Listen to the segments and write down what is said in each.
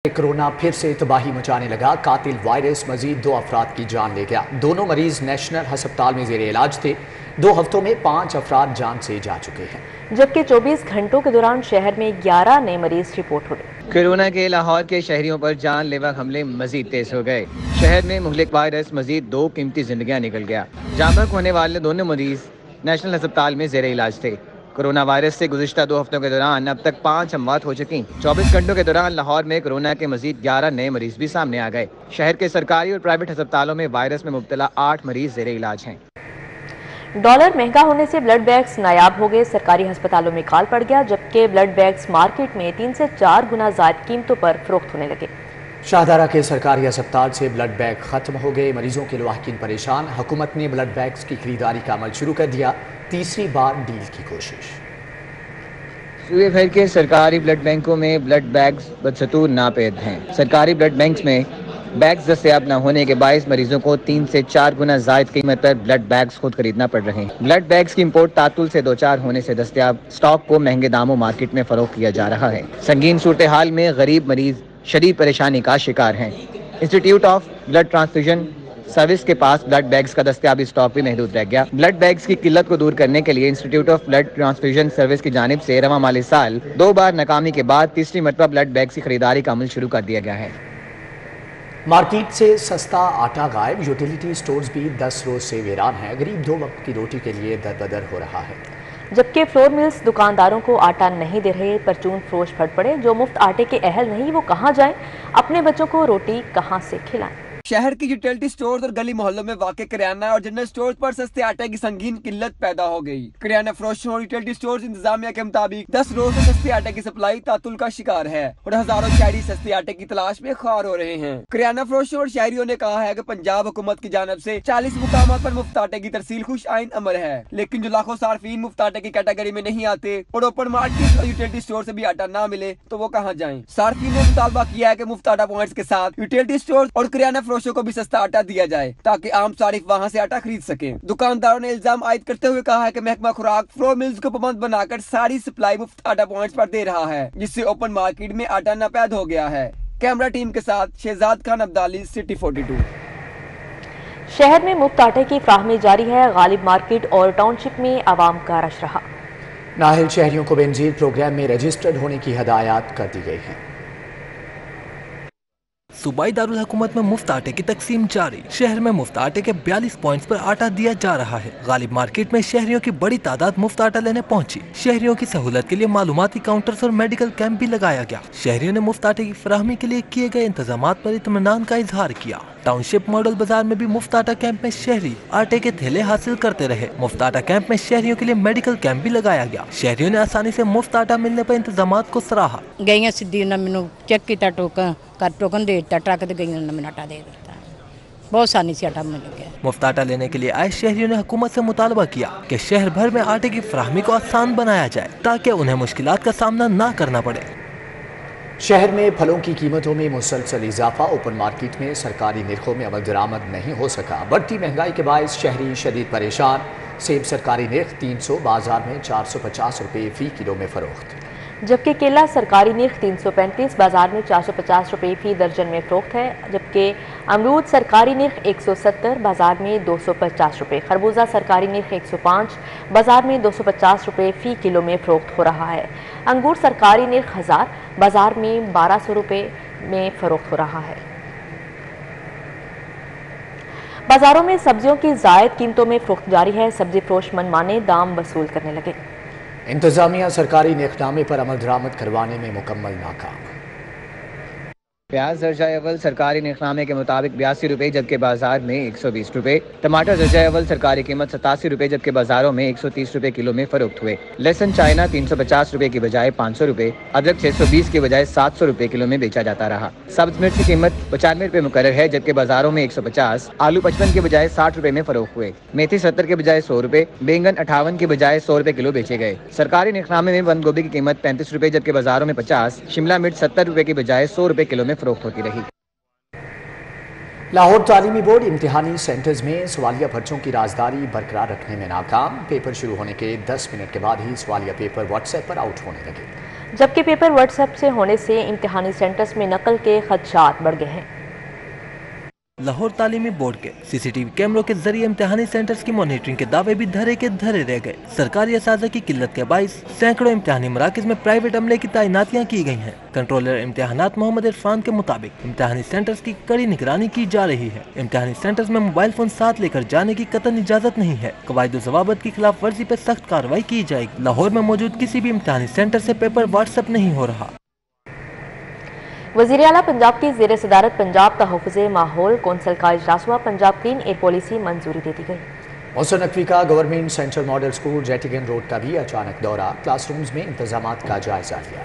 Corona फिर से तबाही मचाने लगा। कातिल वायरस मजीद 2 अफराद की जान ले गया। दोनों मरीज नेशनल अस्पताल में जेर इलाज थे। 2 हफ्तों में 5 अफराद जान से जा चुके हैं, जबकि 24 घंटों के दौरान शहर में 11 नए मरीज रिपोर्ट हुए। कोरोना के लाहौर के शहरियों पर जानलेवा हमले मजीद तेज हो गए। शहर में मुहलिक वायरस मजीद 2 कीमती जिंदगियां निकल गया। जान बहक होने वाले दोनों मरीज नेशनल अस्पताल में जेर इलाज थे। कोरोना वायरस से गुज़िश्ता 2 हफ्तों के दौरान अब तक 5 अमवात हो चुकी। 24 घंटों के दौरान लाहौर में कोरोना के मजीद 11 नए मरीज भी सामने आ गए। शहर के सरकारी और प्राइवेट अस्पतालों में वायरस में मुब्तला 8 मरीज जेर इलाज हैं। डॉलर महंगा होने से ब्लड बैंक्स नायाब हो गए। सरकारी अस्पतालों में काल पड़ गया, जबकि ब्लड बैंक्स मार्केट में 3 से 4 गुना ज़ायद कीमतों पर फरोख्त होने लगे। शाहदारा के सरकारी अस्पताल से ब्लड बैंक खत्म हो गए। मरीजों के लवाहिकीन परेशान। हुकूमत ने ब्लड बैंक्स की खरीदारी का अमल शुरू कर दिया। तीसरी बार डील की कोशिश। सूबे भर के सरकारी ब्लड बैंकों में ब्लड बैग्स बदस्तूर नापेद हैं। सरकारी ब्लड बैंक्स में बैग्स दस्तयाब न होने के बायस मरीजों को 3 से 4 गुना जायद कीमत पर ब्लड बैग्स खुद खरीदना पड़ रहे हैं। ब्लड बैग्स की इंपोर्ट तातुल से 2-4 होने से दस्तयाब स्टॉक को महंगे दामों मार्केट में फरोख्त किया जा रहा है। संगीन सूरत हाल में गरीब मरीज शदीद परेशानी का शिकार हैं। Institute of blood transfusion service के पास ब्लड बैग्स का दस्तयाबी स्टॉक भी महदूद रह गया। ब्लड बैग्स की किल्लत को दूर करने के लिए institute of blood transfusion service की जानिब से रवां माली साल 2 बार नाकामी के बाद तीसरी मरतबा ब्लड बैग्स की खरीदारी का अमल शुरू कर दिया गया है। मार्केट से सस्ता आटा गायब। यूटिलिटी स्टोर्स भी 10 रोज से वीरान है। गरीब 2 वक्त की रोटी के लिए दर-बदर हो रहा है, जबकि फ्लोर मिल्स दुकानदारों को आटा नहीं दे रहे। परचून फरोश फट पड़े। जो मुफ्त आटे के अहल नहीं वो कहाँ जाएं? अपने बच्चों को रोटी कहाँ से खिलाएं? शहर की यूटिलिटी स्टोर्स और गली मोहल्लों में वाक़ किराना और जनरल स्टोर्स पर सस्ते आटे की संगीन किल्लत पैदा हो गई। किराना फरोशों और यूटिलिटी स्टोर्स इंतजामिया के मुताबिक 10 रोज से सस्ते आटे की सप्लाई तातुल का शिकार है और हजारों शहरी सस्ते आटे की तलाश में ख्वार हो रहे हैं। किराना फरोशों और शहरियों ने कहा है कि पंजाब हुकूमत की जानब से 40 मुकामात पर मुफ्त आटे की तरसील खुश आइन अमर है, लेकिन जो लाखों सार्फिन मुफ्त आटे की कैटेगरी में नहीं आते और ओपन मार्केट और यूटिलिटी स्टोर से भी आटा ना मिले तो वो कहाँ जाएं? सार्फिन ने मुतालबा किया है कि मुफ्त आटा पॉइंट्स के साथ यूटिलिटी स्टोर और किराना फरोशों को भी सस्ता आटा दिया जाए ताकि आम सारिफ वहां से आटा खरीद सके। दुकानदारों ने इल्जाम आयद करते हुए कहा है कि महकमा खुराक फ्लोर मिल्स को पाबंद बनाकर सारी सप्लाई मुफ्त आटा पॉइंट्स पर दे रहा है, जिससे ओपन मार्केट में आटा नापैद हो गया है। कैमरा टीम के साथ शहजाद खान अब्दाली, सिटी 42। शहर में मुफ्त आटे की फ्राहमी जारी है। गालिब मार्केट और टाउनशिप में आवाम का रश रहा। नाहिल शहरियों को बेनजीर प्रोग्राम में रजिस्टर्ड होने की हदायत कर दी गई है। सूबाई दारुल हुकूमत में मुफ्त आटे की तकसीम जारी। शहर में मुफ्त आटे के 42 पॉइंट्स पर आटा दिया जा रहा है। गालिब मार्केट में शहरियों की बड़ी तादाद मुफ्त आटा लेने पहुंची। शहरियों की सहूलत के लिए मालूमाती काउंटर्स और मेडिकल कैंप भी लगाया गया। शहरियों ने मुफ्त आटे की फराहमी के लिए किए गए इंतजामात पर इत्मीनान का इजहार किया। टाउनशिप मॉडल बाजार में भी मुफ्त आटा कैंप में शहरी आटे के थैले हासिल करते रहे। मुफ्त आटा कैंप में शहरियों के लिए मेडिकल कैंप भी लगाया गया। शहरियों ने आसानी से मुफ्त आटा मिलने पर इंतजामात को सराहा। गई सीधी मैनू चेक किया टोकन दे दिता, ट्रक ते गई मैंने आटा दे दिता। बहुत आसानी से आटा मिल गया। मुफ्त आटा लेने के लिए आए शहरियों ने हुकूमत से मुतालबा किया कि शहर भर में आटे की फराहमी को आसान बनाया जाए ताकि उन्हें मुश्किलात का सामना न करना पड़े। शहर में फलों की कीमतों में मुसलसल इजाफा। ओपन मार्केट में सरकारी निर्खों में अमल दरामद नहीं हो सका। बढ़ती महंगाई के बायस शहरी शदीद परेशान। सेब सरकारी निर्ख 300, बाजार में 450 रुपये फी किलो में फरोख्त, जबकि केला सरकारी निर्ख 335, बाजार में 450 रुपये फी दर्जन में फरोख्त है। जबकि अमरूद सरकारी निर्ख 170, बाजार में 250 रुपये। खरबूजा सरकारी निर्ख 105, बाजार में 250 रुपये फी किलो में फरोख्त हो रहा है। अंगूर सरकारी निर्ख 1000, बाजार में 1200 रुपये में फरोख्त हो रहा है। बाजारों में सब्जियों की जायद कीमतों में फरोख्त जारी है। सब्जी फरोश मनमाने दाम वसूल करने लगे। इंतजामिया सरकारी नेकनामे पर अमल दरामद करवाने में मुकम्मल नाकाम। प्याज दर्जा अव्वल सरकारी नेकनामे के मुताबिक 82 रुपये, जबकि बाजार में 120 रुपये। टमाटर दर्जा अव्वल सरकारी कीमत 87 रुपये, जबकि बाजारों में 130 रुपये किलो में फरोख्त हुए। लहसुन चाइना 350 रुपये की बजाय 500 रुपये, अदरक 620 की बजाय 700 रुपये किलो में बेचा जाता रहा। सब्ज मिर्च की कीमत 95 रुपये मुकर्रर है, जबकि बाजारों में 150। आलू 55 की बजाय 60 रुपये में फरोख्त हुए। मेथी 70 के बजाय 100 रुपये, बैंगन 58 की बजाय 100 रुपये किलो बेचे गए। सरकारी नेकनामे में बंद गोभी की कीमत 35 रुपये, जबकि बाजारों में 50। शिमला मिर्च 70 रुपये की बजाय 100 रुपये किलो में फरोख्त होती रही। लाहौर तालीमी बोर्ड इम्तिहानी सेंटर्स में सवालिया पर्चों की राजदारी बरकरार रखने में नाकाम। पेपर शुरू होने के 10 मिनट के बाद ही सवालिया पेपर व्हाट्सएप पर आउट होने लगे। जबकि पेपर व्हाट्सएप से होने से इम्तिहानी सेंटर्स में नकल के खदशात बढ़ गए हैं। लाहौर तालीमी बोर्ड के सीसीटीवी कैमरों के जरिए इम्तिहानी सेंटर्स की मॉनिटरिंग के दावे भी धरे के धरे रह गए। सरकारी असाज़ा की किल्लत के बाइस सैकड़ों इम्तिहानी मराकज़ में प्राइवेट अमले की तैनातियां की गई हैं। कंट्रोलर इम्तिहानात मोहम्मद इरफान के मुताबिक इम्तिहानी सेंटर्स की कड़ी निगरानी की जा रही है। इम्तिहानी सेंटर्स में मोबाइल फोन साथ लेकर जाने की कतई इजाजत नहीं है। कवायद ज़वाबित की खिलाफ वर्जी पर सख्त कार्रवाई की जाएगी। लाहौर में मौजूद किसी भी इम्तिहानी सेंटर से पेपर व्हाट्सएप नहीं हो रहा। वज़ीर आला पंजाब की ज़ेर सदारत पंजाब तहफ़्फ़ुज़े माहौल कौंसिल का इजलास हुआ। पंजाब क्लीन एयर पॉलिसी मंजूरी दे दी गई। मोहसिन नकवी का गवर्नमेंट सेंट्रल मॉडल स्कूल जेटिगन रोड का भी अचानक दौरा, क्लासरूम्स में इंतजामात का जायजा लिया।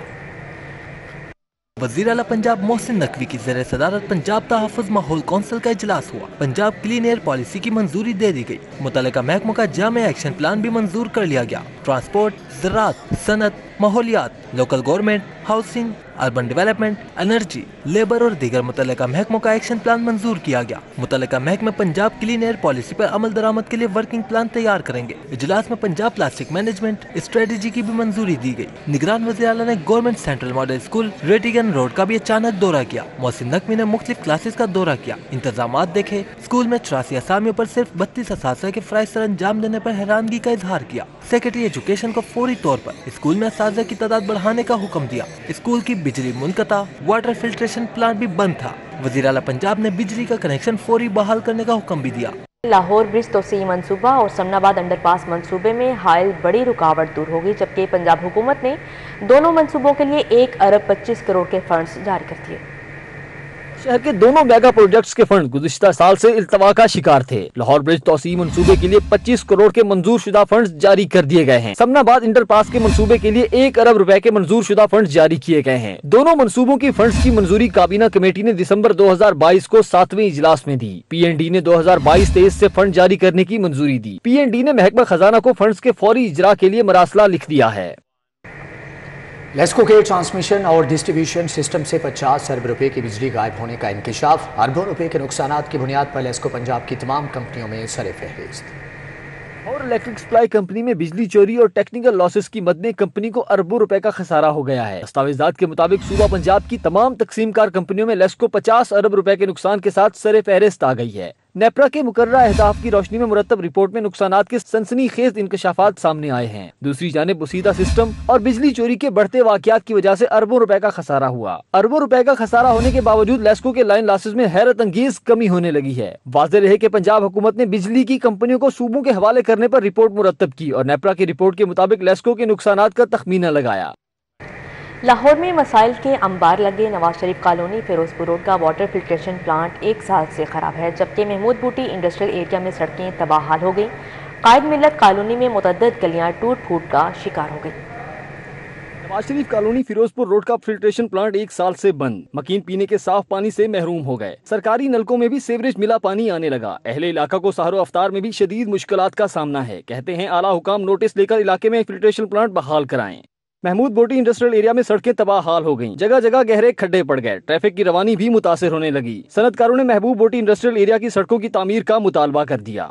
वज़ीर आला पंजाब मोहसिन नकवी की ज़ेर सदारत पंजाब तहफ़्फ़ुज़ माहौल कौंसिल का इजलास हुआ। पंजाब क्लीन एयर पॉलिसी की मंजूरी दे दी गई। मुतल्लिका महकमों का जामे एक्शन प्लान भी मंजूर कर लिया गया। ट्रांसपोर्ट, ज़राअत, सनत, माहौलियात, local government, housing, urban development, energy, labour और दीगर मुतल्लिका महकमों का एक्शन प्लान मंजूर किया गया। मुतल्लिका महकमे पंजाब क्लीन एयर पॉलिसी पर अमल दरामद के लिए वर्किंग प्लान तैयार करेंगे। इजलास में पंजाब प्लास्टिक मैनेजमेंट स्ट्रेटेजी की भी मंजूरी दी गई। निगरान वज़ीर आला ने government central model school Rattigan road का भी अचानक दौरा किया। मोहसिन नकवी ने मुख्तलिफ क्लासेस का दौरा किया, इंतजामात देखे। स्कूल में 84 असामियों पर सिर्फ 32 असातिज़ा के फराइज़ सर अंजाम देने पर हैरानगी का इजहार किया। सेक्रेटरी एजुकेशन को फौरी तौर पर स्कूल में असातिज़ा की तादाद बढ़ाने का हुक्म दिया। स्कूल की बिजली मुनक़ता, वाटर फिल्ट्रेशन प्लांट भी बंद था। वज़ीर आला पंजाब ने बिजली का कनेक्शन फौरी बहाल करने का हुक्म भी दिया। लाहौर ब्रिज तोसी मंसूबा और समनाबाद अंडरपास मंसूबे में हायल बड़ी रुकावट दूर होगी, जबकि पंजाब हुकूमत ने दोनों मंसूबों के लिए 1 अरब 25 करोड़ के फंड्स जारी कर दिए। शहर के दोनों मेगा प्रोजेक्ट्स के फंड गुज़िश्ता साल से इल्तवा का शिकार थे। लाहौर ब्रिज तोसी मंसूबे के लिए 25 करोड़ के मंजूर शुदा फंड जारी कर दिए गए हैं। समनाबाद इंटरपास के मंसूबे के लिए 1 अरब रुपए के मंजूर शुदा फंड जारी किए गए हैं। दोनों मंसूबों की फंड्स की मंजूरी काबीना कमेटी ने दिसंबर 2022 को 7वें इजलास में दी। PND ने 2022-23 से फंड जारी करने की मंजूरी दी। PND ने महकमा खजाना को फंड्स के फौरी इजरा के लिए मरासला लिख दिया है। लेस्को के ट्रांसमिशन और डिस्ट्रीब्यूशन सिस्टम से 50 अरब रुपए की बिजली गायब होने का इंकशाफ। अरबों रुपए के नुकसानात की बुनियाद पर लेस्को पंजाब की तमाम कंपनियों में सर-ए-फहरिस्त। और इलेक्ट्रिक सप्लाई कंपनी में बिजली चोरी और टेक्निकल लॉसेस की मद में कंपनी को अरबों रुपए का खसारा हो गया है। दस्तावेजात के मुताबिक सूबा पंजाब की तमाम तकसीमकार कंपनियों में लेस्को 50 अरब रुपए के नुकसान के साथ सर-ए-फहरिस्त आ गई है। नेपरा के मुकर्ररा अहदाफ की रोशनी में मुरतब रिपोर्ट में नुकसानात के सनसनीखेज इंकशाफात सामने आए हैं। दूसरी जानिब बुसीदा सिस्टम और बिजली चोरी के बढ़ते वाकयात की वजह से अरबों रुपए का खसारा हुआ। अरबों रुपए का खसारा होने के बावजूद लेस्को के लाइन लॉसेस में हैरत अंगेज कमी होने लगी है। वाज़ेह रहे कि पंजाब हुकूमत ने बिजली की कंपनियों को सूबों के हवाले करने पर रिपोर्ट मुरतब की और नेपरा की रिपोर्ट के मुताबिक लेस्को के नुकसानात का तखमीना लगाया। लाहौर में मसाइल के अंबार लगे। नवाज शरीफ कॉलोनी फिरोजपुर रोड का वाटर फिल्ट्रेशन प्लांट 1 साल से खराब है, जबकि महमूद बूटी इंडस्ट्रियल एरिया में सड़कें तबाहाल हो गई। कायद मिल्लत कॉलोनी में मुतअद्दिद गलियां टूट फूट का शिकार हो गई। नवाज शरीफ कॉलोनी फिरोजपुर रोड का फिल्ट्रेशन प्लांट 1 साल से बंद। मकीन पीने के साफ पानी से महरूम हो गए। सरकारी नलकों में भी सीवरेज मिला पानी आने लगा। अहले इलाका को सहरो अफ्तार में भी शदीद मुश्किलात का सामना है। कहते हैं आला हुकाम नोटिस लेकर इलाके में फिल्ट्रेशन प्लांट बहाल कराएं। महमूद बोटी इंडस्ट्रियल एरिया में सड़कें तबाह हाल हो गईं। जगह जगह गहरे खड्डे पड़ गए। ट्रैफिक की रवानी भी मुतासिर होने लगी। सनतकारों ने महबूब बोटी इंडस्ट्रियल एरिया की सड़कों की तामीर का मुतालबा कर दिया।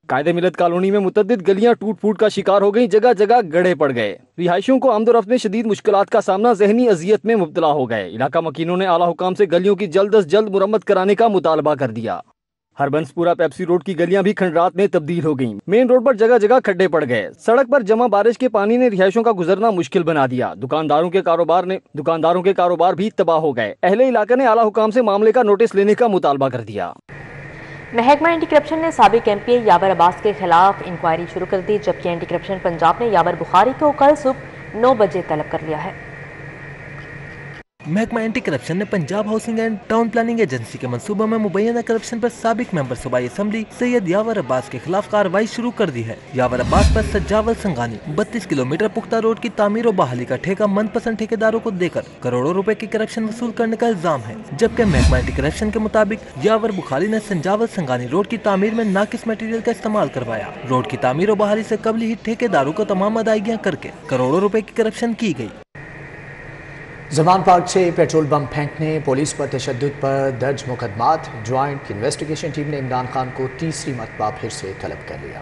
कायदे मिलत कॉलोनी में मुतअद्दिद गलियां टूट फूट का शिकार हो गई। जगह जगह गड्ढे पड़ गए। रिहायशियों को आमदोरफ्त में शदीद मुश्किलात का सामना, ज़हनी अजियत में मुब्तला हो गए। इलाका मकीनों ने आला हुकाम से गलियों की जल्द अज जल्द मुरम्मत कराने का मुतालबा कर दिया। हरबंसपुरा पेप्सी रोड की गलियां भी खंडरात में तब्दील हो गईं। मेन रोड पर जगह जगह खड्डे पड़ गए। सड़क पर जमा बारिश के पानी ने रिहायशों का गुजरना मुश्किल बना दिया। दुकानदारों के कारोबार भी तबाह हो गए। अहले इलाके ने आला हुकाम से मामले का नोटिस लेने का मुतालबा कर दिया। महकमा एंटी करप्शन ने साबिक MP यावर अब्बास के खिलाफ इंक्वायरी शुरू कर दी, जबकि एंटी करप्शन पंजाब ने यावर बुखारी को कल सुबह 9 बजे तलब कर लिया है। महकमा एंटी करप्शन ने Punjab housing and town planning agency के मंसूबों में मुबैना करप्शन पर साबिक मेंबर सूबाई असम्बली सैयद यावर अब्बास के खिलाफ कार्रवाई शुरू कर दी है। यावर अब्बास पर सज्जावल संगानी 32 किलोमीटर पुख्ता रोड की तामीर और बहाली का ठेका मनपसंद ठेकेदारों को देकर करोड़ों रुपए की करप्शन वसूल करने का इल्जाम है। जबकि महकमा एंटी करप्शन के मुताबिक यावर बुखारी ने सज्जावल संगानी रोड की तामीर में नाकिस मटीरियल का इस्तेमाल करवाया। रोड की तामीर और बहाली से कबल ही ठेकेदारों को तमाम अदायगियाँ करके करोड़ों रुपए की करप्शन की गयी। जमान पार्क से पेट्रोल बम फेंकने, पुलिस पर तशद्दुद पर दर्ज मुकदमात। ज्वाइंट इन्वेस्टिगेशन टीम ने इमरान खान को तीसरी मरतबा फिर से तलब कर लिया।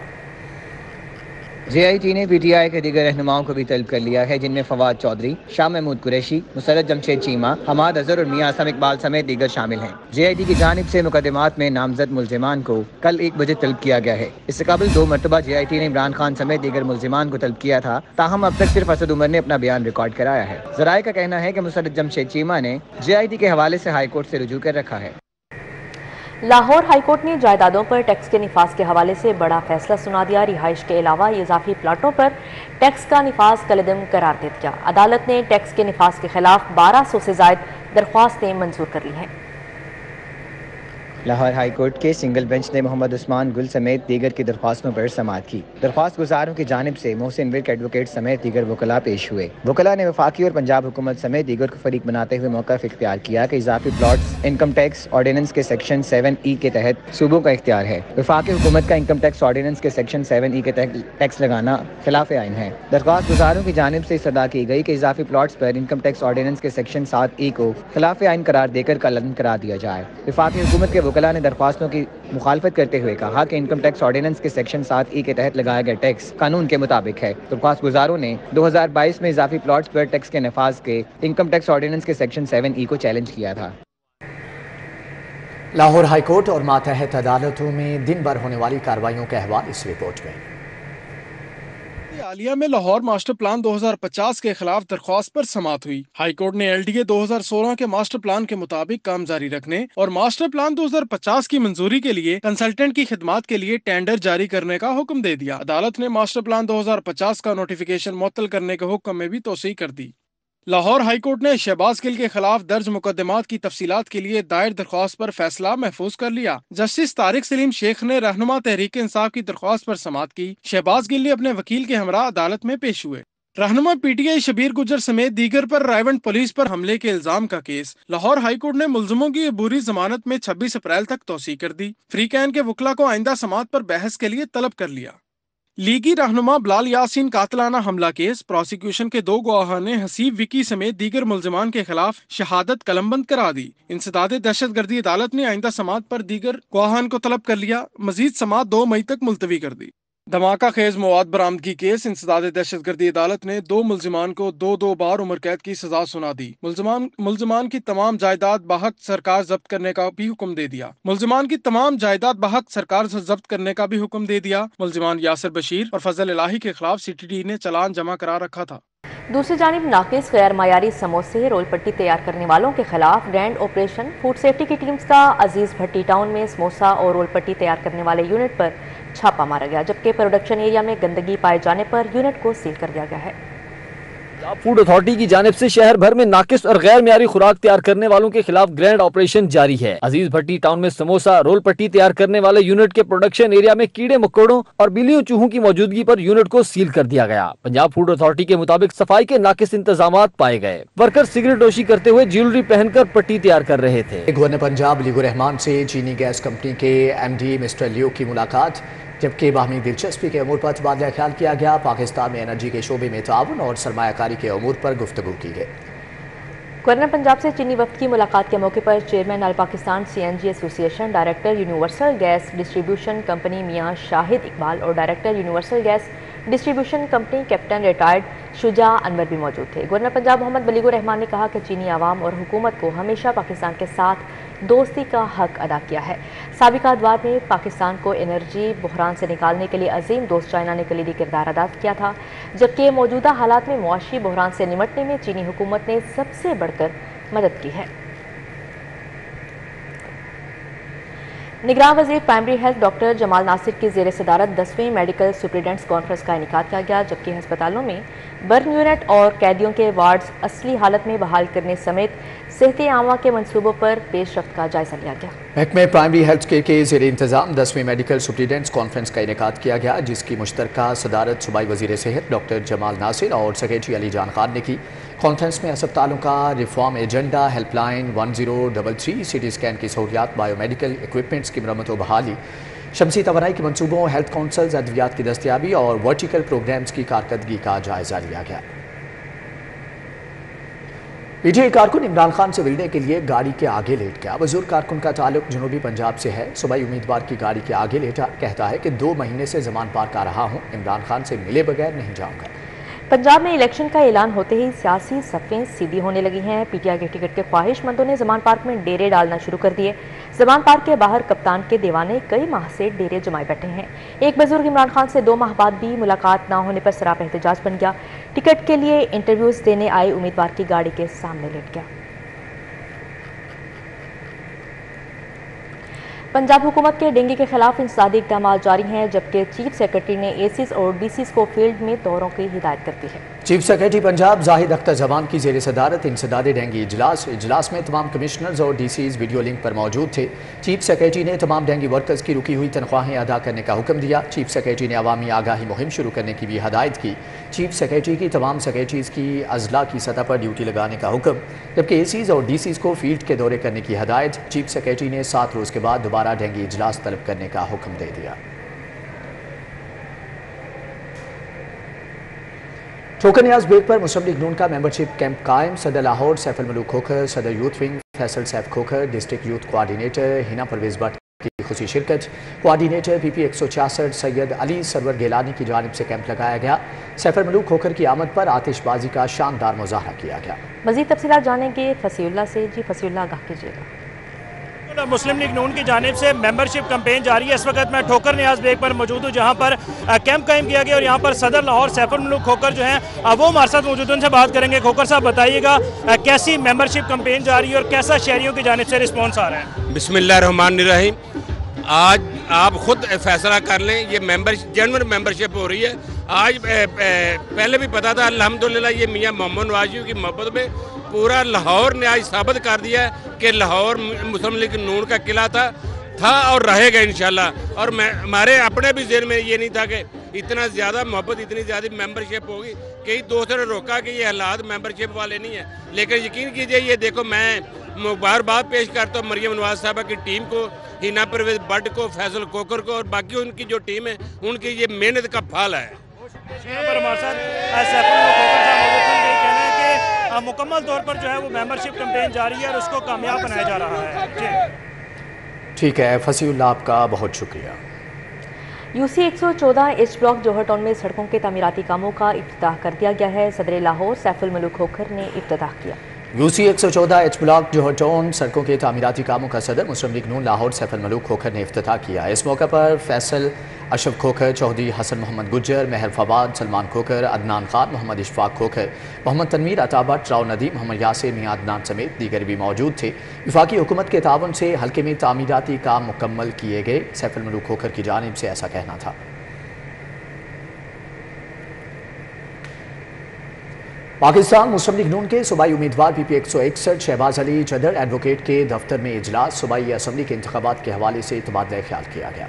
JIT نے PTI کے دیگر رہنماؤں کو بھی طلب کر لیا ہے، جن میں فواد چودھری، شاہ محمود قریشی، مسرت جمشید چیمہ، حماد اظہر اور میاں اسم اقبال سمیت دیگر شامل ہیں۔ JIT کی جانب سے مقدمات میں نامزد ملزمان کو کل 1 بجے طلب کیا گیا ہے۔ اس سے قبل 2 مرتبہ JIT نے عمران خان سمیت دیگر ملزمان کو طلب کیا تھا، تاہم اب تک صرف اسد عمر نے اپنا بیان ریکارڈ کرایا ہے۔ ذرائع کا کہنا ہے کہ مسرت جمشید چیمہ نے JIT کے حوالے سے ہائی کورٹ سے رجوع کر رکھا ہے۔ لاہور ہائی کورٹ نے جائیدادوں پر ٹیکس کے نفاذ کے حوالے سے بڑا فیصلہ سنا دیا۔ رہائش کے علاوہ اضافی پلاٹوں پر ٹیکس کا نفاذ کالعدم قرار دے دیا۔ عدالت نے ٹیکس کے نفاذ کے خلاف 1200 سے زائد درخواستیں منظور کر لی ہیں۔ لاہور ہائی کورٹ کے سنگل بینچ نے محمد عثمان گل سمیت دیگر کی درخواستوں پر سماعت کی۔ درخواست گزاروں کی جانب سے محسن ورک ایڈوکیٹ سمیت دیگر وکلاء پیش ہوئے۔ وکلاء نے وفاقی اور پنجاب حکومت سمیت دیگر کو فریق بناتے ہوئے موقف اختیار کیا کہ اضافی پلاٹس انکم ٹیکس آرڈیننس کے سیکشن 7E کے تحت صوبوں کا اختیار ہے۔ وفاقی حکومت کا انکم ٹیکس آرڈیننس کے سیکشن 7E کے تحت ٹیکس لگانا خلاف آئین ہے۔ درخواست گزاروں کی جانب سے استدعا کی گئی کہ اضافی پلاٹس پر انکم ٹیکس آرڈیننس کے سیکشن 7E کو خلاف آئین قرار دے کر کالعدم قرار دیا جائے۔ وفاقی حکومت کے وکلاء نے درخواستوں کی مخالفت کرتے ہوئے کہا کہ انکم ٹیکس آرڈیننس کے سیکشن 7E کے تحت لگایا گیا ٹیکس قانون کے مطابق ہے۔ درخواست گزاروں نے 2022 میں اضافی پلاٹس پر ٹیکس کے نفاذ کے انکم ٹیکس آرڈیننس کے سیکشن 7E کو چیلنج کیا تھا۔ لاہور ہائی کورٹ اور ماتحت عدالتوں میں دن بھر ہونے والی کارروائیوں کا احوال اس رپورٹ میں۔ عالیہ میں لاہور ماسٹر پلان 2050 کے خلاف درخواست پر سماعت ہوئی۔ ہائی کورٹ نے LDA 2016 کے ماسٹر پلان کے مطابق کام جاری رکھنے اور ماسٹر پلان 2050 کی منظوری کے لیے کنسلٹنٹ کی خدمات کے لیے ٹینڈر جاری کرنے کا حکم دے دیا۔ عدالت نے ماسٹر پلان 2050 کا نوٹیفیکیشن معطل کرنے کے حکم میں بھی توسیع کر دی۔ لاہور ہائی کورٹ نے شہباز گل کے خلاف درج مقدمات کی تفصیلات کے لیے دائر درخواست پر فیصلہ محفوظ کر لیا۔ جسٹس طارق سلیم شیخ نے رہنما تحریک انصاف کی درخواست پر سماعت کی۔ شہباز گل نے اپنے وکیل کے ہمراہ عدالت میں پیش ہوئے۔ رہنما PTI شبیر گجر سمیت دیگر پر رائیونٹ پولیس پر حملے کے الزام کا کیس لاہور ہائی کورٹ نے ملزموں کی عبوری ضمانت میں 26 اپریل تک توسیع کر دی۔ فریق عین کے وکلا کو آئندہ سماعت پر بحث کے لیے طلب کر لیا۔ لیگی رہنما بلال یاسین قاتلانہ حملہ کیس پروسیکیوشن کے 2 گواہوں نے حسیب وکی سمیت دیگر ملزمان کے خلاف شہادت قلم بند کرا دی۔ انسداد دہشت گردی عدالت نے آئندہ سماعت پر دیگر گواہان کو طلب کر لیا۔ مزید سماعت 2 مئی تک ملتوی کر دی۔ دھماکہ خیز مواد برآمدگی کیس انسداد دہشت گردی عدالت نے 2 ملزمان کو 2 بار عمر قید کی سزا سنا دی۔ ملزمان کی تمام جائیداد بحق سرکار ضبط کرنے کا بھی حکم دے دیا۔ ملزمان یاسر بشیر اور فضل الہی کے خلاف CTD نے چلان جمع کرا رکھا تھا۔ دوسری جانب ناقص غیر معیاری سموسے رول پٹی تیار کرنے والوں کے خلاف گرینڈ آپریشن فوڈ سیفٹی کی ٹیمز کا عزیز بھٹی ٹاؤن میں سموسا اور رول پٹی تیار کرنے والے یونٹ پر چھاپا مارا گیا، جبکہ پروڈکشن ایریا میں گندگی پائے جانے پر یونٹ کو سیل کر دیا گیا ہے۔ فوڈ اتھارٹی کی جانب سے شہر بھر میں ناقص اور غیر معیاری خوراک تیار کرنے والوں کے خلاف گرینڈ آپریشن جاری ہے۔ عزیز بھٹی ٹاؤن میں سموسا رول پٹی تیار کرنے والے یونٹ کے پروڈکشن ایریا میں کیڑے مکوڑوں اور بلیوں چوہوں کی موجودگی پر یونٹ کو سیل کر دیا گیا۔ پنجاب فوڈ اتھارٹی کے مطابق صفائی کے ناقص انتظامات پائے گئے۔ ورکر سگریٹ نوشی کرتے ہوئے جیولری پہن کر پٹی تیار کر رہے تھے۔ گورنر پنجاب لیگ الرحمان سے چینی گیس کمپنی کے MD مسٹر لیو کی ملاقات، جبکہ باہمی دلچسپی کے امور پر تبادلہ خیال کیا گیا۔ پاکستان میں انرجی کے شعبے میں تعاون اور سرمایہ کاری کے امور پر گفتگو کی گئی۔ گورنر پنجاب سے چینی وفد کی ملاقات کے موقع پر chairman all Pakistan CNG association, director universal gas distribution company Mian Shahid Iqbal اور director universal gas distribution company captain retired Shuja Anwar بھی موجود تھے۔ گورنر پنجاب محمد بلیغ الرحمان نے کہا کہ چینی عوام اور حکومت کو ہمیشہ پاکستان کے ساتھ دوستی کا حق ادا کیا ہے۔ سابقہ ادوار میں پاکستان کو انرجی بحران سے نکالنے کے لیے عظیم دوست چائنا نے کلیدی کردار ادا کیا تھا، جبکہ موجودہ حالات میں معاشی بحران سے نمٹنے میں چینی حکومت نے سب سے بڑھ کر مدد کی ہے۔ نگراں وزیر پرائمری ہیلتھ ڈاکٹر جمال ناصر کی زیر صدارت 10ویں میڈیکل سپرنٹنڈنٹس کانفرنس کا انعقاد کیا گیا، جبکہ ہسپتالوں میں برن یونٹ اور قیدیوں کے وارڈز اصلی حالت میں بحال کرنے سمیت صحت عامہ کے منصوبوں پر پیش رفت کا جائزہ لیا گیا۔ محکمہ پرائمری ہیلتھ کیئر کے زیر انتظام 10ویں میڈیکل سپرنٹنڈنٹس کانفرنس کا انعقاد کیا گیا، جس کی مشترکہ صدارت صوبائی وزیر صحت ڈاکٹر جمال ناصر اور سیکریٹری علی جان خان نے کی۔ کانفرنس میں ہسپتالوں کا reform agenda, help line 1033، CT scan کی سہولیات، بایو میڈیکل ایکوپمنٹس کی مرمت و بحالی، شمسی توانائی کے منصوبوں، ہیلتھ کونسلز، ادویات کی دستیابی اور ورٹیکل پروگرامز کی کارکردگی کا جائزہ لیا گیا۔ PTI कारकुन इमरान खान से मिलने के लिए गाड़ी के आगे लेट गया। बुजुर्ग कारकुन का ताल्लुक जनूबी पंजाब से है। सूबाई उम्मीदवार की गाड़ी के आगे लेटा कहता है कि 2 महीने से जमान पार्क आ रहा हूँ, इमरान खान से मिले बगैर नहीं जाऊँगा। पंजाब में इलेक्शन का ऐलान होते ही सियासी सफ़ें सीधी होने लगी हैं। PTI के टिकट के ख्वाहिशमंदों ने जमान पार्क में डेरे डालना शुरू कर दिए। जमान पार्क के बाहर कप्तान के दीवाने कई माह से डेरे जमाए बैठे हैं। एक बुजुर्ग इमरान खान से 2 माह बाद भी मुलाकात ना होने पर सरापा एहतजाज बन गया। टिकट के लिए इंटरव्यूज देने आए उम्मीदवार की गाड़ी के सामने लेट गया। पंजाब हुकूमत के डेंगू के खिलाफ इंसदादी इक़दाम जारी हैं, जबकि चीफ सेक्रेटरी ने ACs और DCs को फील्ड में दौरों की हिदायत कर दी है। चीफ सेक्रेटरी पंजाब जाहिद अख्तर जवान की जेर सदारत इंसदादी डेंगू इजलास में तमाम कमिश्नर्स और DCs वीडियो लिंक पर मौजूद थे। चीफ सेक्रेटरी ने तमाम डेंगू वर्कर्स की रुकी हुई तनख्वाहें अदा करने का हुक्म दिया। चीफ सेक्रेटरी ने अवामी आगाही मुहिम शुरू करने की भी हदायत की। चीफ सेक्रेटरी की तमाम सेक्रेटरीज की अजला की सतह पर ड्यूटी लगाने का हुक्म, जबकि ACs और DCs को फील्ड के दौरे करने की हदायत। चीफ सेक्रेटरी ने 7 रोज़ के बाद दोबारा डेंगू इजलास तलब करने का हुक्म दे दिया। ठोकर नियाज बेग पर मुस्लिम लीग नून का मेंबरशिप कैंप कायम। सदर लाहौर सैफ मुलूक खोखर, सदर youth wing Faisal Saif Khokhar, district youth coordinator Hina Pervez Bhatt की खुशी शिरकत। कोआर्डिनेटर PP 166 सैयद अली सरवर गेलानी की जानिब से कैंप लगाया गया। सैफ मुलूक खोखर की आमद पर आतिशबाजी का शानदार मुजाहरा किया गया। मज़ीद तफसीलात जानेंगे फसीउल्लाह से। जी फसीउल्लाह, आगाह कीजिएगा। मुस्लिम लीग नून की जानिब से मेंबरशिप कैंपेन जारी है। इस वक्त मैं ठोकर नियाज बेग पर मौजूद हूँ, जहाँ पर कैंप कायम किया गया और यहाँ पर सदर लाहौर सैफुल मुल्क खोकर जो हैं वो हमारे साथ मौजूद, उनसे बात करेंगे। खोकर साहब, बताइएगा कैसी मेंबरशिप कैंपेन जारी है और कैसा शहरियों की जानिब से रिस्पॉन्स आ रहा है? बिस्मिल्लाहिर्रहमानिर्रहीम। आज आप खुद फैसला कर लें, ये जेन्युइन मेंबरशिप हो रही है। आज पहले भी पता था, अल्हम्दुलिल्लाह ये मियाँ मोहम्मद नवाज़ की मोहब्बत में पूरा लाहौर ने आज साबित कर दिया है कि लाहौर मुस्लिम लीग नून का किला था और रहेगा इंशाल्लाह। और हमारे अपने भी ज़हन में ये नहीं था कि इतना ज़्यादा मोहब्बत, इतनी ज़्यादा मेंबरशिप होगी। कई दोस्तों ने रोका कि ये हालात मेंबरशिप वाले नहीं है, लेकिन यकीन कीजिए, ये देखो, मैं मुबारकबाद पेश करता हूँ मरियम नवाज साहबा की टीम को, हिना परवेज भट्ट को, फैसल कोकर को और बाकी उनकी जो टीम है, उनकी ये मेहनत का फल है। मुकम्मल तौर पर जो है वो मेंबरशिप कैंपेन जारी है और उसको कामयाब बनाया जा रहा है। ठीक है फसीउल्लाह, आपका बहुत शुक्रिया। UC 114 ईस्ट ब्लॉक जौहर टाउन में सड़कों के तामीराती कामों का इफ्तिताह कर दिया गया है। सदर लाहौर सैफुल मुल्क खोखर ने इफ्तिताह किया। UC 114 H ब्लॉक जौहर टाउन सड़कों के तामीराती कामों का सदर मुस्लिम लीग नून लाहौर सैफुल मुल्क खोखर ने इफ्तिताह किया। इस मौके पर फैसल अशरफ खोखर, चौधरी हसन मोहम्मद गुज्जर, महर फवाद, सलमान खोखर, अदनान खान, मोहम्मद इशफाक खोखर, मोहम्मद तनवीर अता भट्ट, राव नदीम, मोहम्मद यासिर, मियां अदनान समेत दीगर भी मौजूद थे। वफाकी हुकूमत के ताउन से हल्के में तामीराती काम मुकम्मल किए गए। सैफुल मुल्क खोखर की जानिब से ऐसा कहना था। पाकिस्तान मुस्लिम लीग नून के सूबाई उम्मीदवार PP 161 शहबाज अली चदर एडवोकेट के दफ्तर में इजलास। सूबाई असम्बली के इंतखाबात के हवाले से तबादला ख्याल किया गया,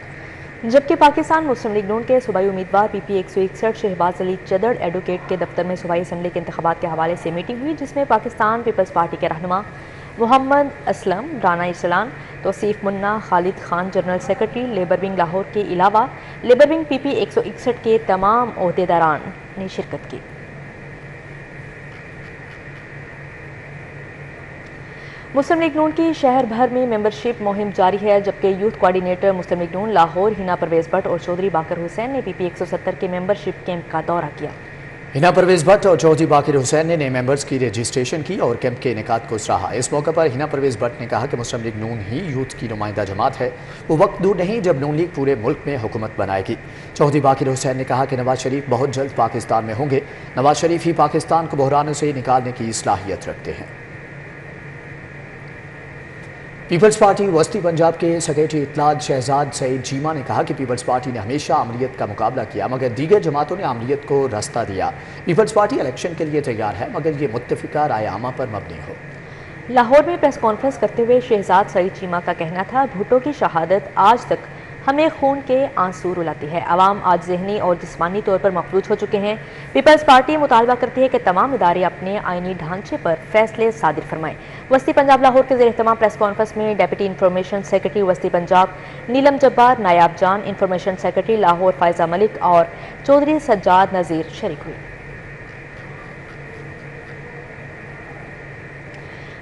जबकि पाकिस्तान मुस्लिम लीग नून के सूबाई उम्मीदवार PP 161 शहबाज अली चदर एडवोकेट के दफ्तर में सूबाई असम्बली के इंतखाबात के हवाले से मीटिंग हुई, जिसमें पाकिस्तान पीपल्स पार्टी के रहनुमा Mohammad Aslam, Rana Islan, Tauseef Munna, Khalid Khan general secretary labour wing Lahore के अलावा लेबर विंग PP 161 के तमाम ओहदेदारान ने शिरकत की। मुस्लिम लीग नून की शहर भर में मेंबरशिप मुहिम जारी है, जबकि यूथ कोऑर्डिनेटर मुस्लिम लीग नून लाहौर हिना परवेज भट्ट और चौधरी बाकर हुसैन ने PP 170 के मेंबरशिप कैंप का दौरा किया। हिना परवेज भट्ट और चौधरी बाकर हुसैन ने नए मेंबर्स की रजिस्ट्रेशन की और कैंप के इनेकाद को सराहा। इस मौके पर हिना परवेज भट्ट ने कहा कि मुस्लिम लीग नून ही यूथ की नुमाइंदा जमात है, वो वक्त दूर नहीं जब नून लीग पूरे मुल्क में हुकूमत बनाएगी। चौधरी बाकर हुसैन ने कहा कि नवाज शरीफ बहुत जल्द पाकिस्तान में होंगे। नवाज शरीफ ही पाकिस्तान को बहरानों से निकालने की सलाहियत रखते हैं। पीपल्स पार्टी वस्ती पंजाब के सेक्रेटरी इत्तलात शहजाद सईद चीमा ने कहा कि पीपल्स पार्टी ने हमेशा अमलियत का मुकाबला किया, मगर दीगर जमातों ने अमलियत को रास्ता दिया। पीपल्स पार्टी इलेक्शन के लिए तैयार है, मगर ये मुत्तफिका राय आमा पर मबनी हो। लाहौर में प्रेस कॉन्फ्रेंस करते हुए शहजाद सईद चीमा का कहना था, भुट्टो की शहादत आज तक हमें खून के आंसू रुलाती है। अवाम आज ज़हनी और जिस्मानी तौर पर मफलूज हो चुके हैं। पीपल्स पार्टी मुतालबा करती है कि तमाम इदारे अपने आईनी ढांचे पर फैसले सादिर फरमाएं। वस्ती पंजाब लाहौर के ज़ेर-ए-एहतमाम प्रेस कॉन्फ्रेंस में डेप्यूटी इंफॉर्मेशन सेक्रेटरी वस्ती पंजाब नीलम जब्बार, नायाब जान, इंफॉर्मेशन सेक्रेटरी लाहौर फायजा मलिक और चौधरी सज्जाद नज़ीर शरीक हुए।